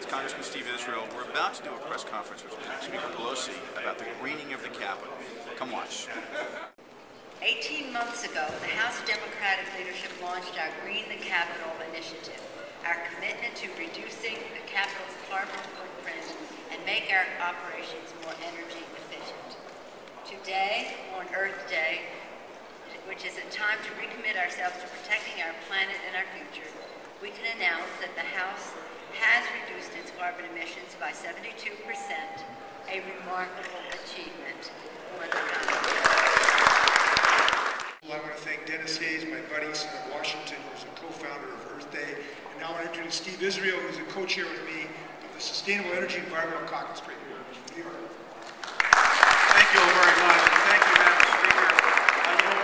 Congressman Steve Israel. We're about to do a press conference with Speaker Pelosi about the greening of the Capitol. Come watch. 18 months ago, the House Democratic leadership launched our Green the Capitol initiative, our commitment to reducing the Capitol's carbon footprint and make our operations more energy efficient. Today, on Earth Day, which is a time to recommit ourselves to protecting our planet and our future, we can announce that the House has reduced its carbon emissions by 72%, a remarkable achievement for the Congress. I want to thank Dennis Hayes, my buddy, from Washington, who's a co-founder of Earth Day. And now I want to introduce Steve Israel, who's a co-chair with me of the Sustainable Energy Environmental Caucus. Great New York. Thank you all very much. Thank you, Madam Speaker.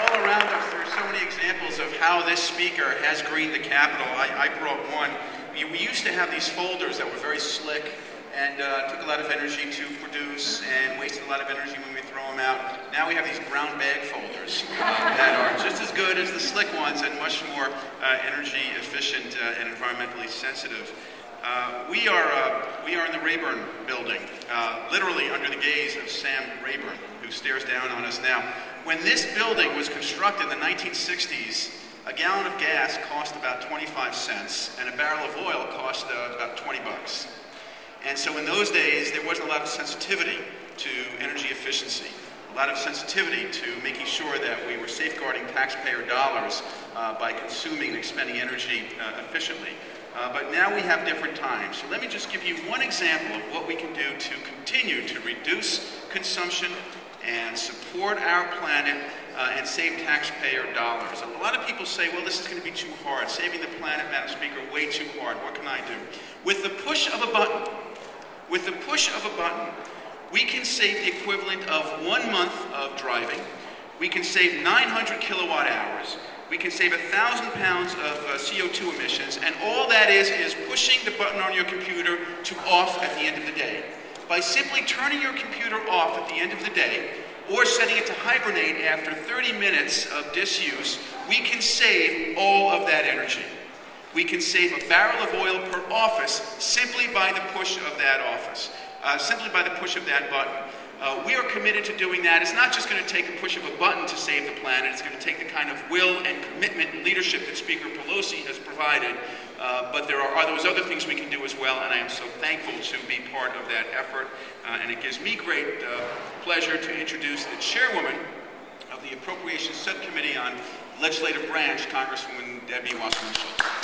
All around us, there are so many examples of how this speaker has greened the Capitol. I brought one. We used to have these folders that were very slick and took a lot of energy to produce and wasted a lot of energy when we throw them out. Now we have these brown bag folders that are just as good as the slick ones and much more energy efficient and environmentally sensitive. We are in the Rayburn building, literally under the gaze of Sam Rayburn, who stares down on us now. When this building was constructed in the 1960s, a gallon of gas cost about 25 cents, and a barrel of oil cost about 20 bucks. And so in those days, there wasn't a lot of sensitivity to energy efficiency, a lot of sensitivity to making sure that we were safeguarding taxpayer dollars by consuming and expending energy efficiently. But now we have different times. So let me just give you one example of what we can do to continue to reduce consumption and support our planet and save taxpayer dollars. A lot of people say, well, this is going to be too hard. Saving the planet, Madam Speaker, way too hard. What can I do? With the push of a button, we can save the equivalent of 1 month of driving. We can save 900 kilowatt hours. We can save 1,000 pounds of CO2 emissions, and all that is pushing the button on your computer to off at the end of the day. By simply turning your computer off at the end of the day, or setting it to hibernate after 30 minutes of disuse, we can save all of that energy. We can save a barrel of oil per office simply by the push of that button. We are committed to doing that. It's not just going to take a push of a button to save the planet. It's going to take the kind of will and commitment and leadership that Speaker Pelosi has provided. But there are those other things we can do as well, and I am so thankful to be part of that effort. And it gives me great pleasure to introduce the chairwoman of the Appropriations Subcommittee on Legislative Branch, Congresswoman Debbie Wasserman Schultz.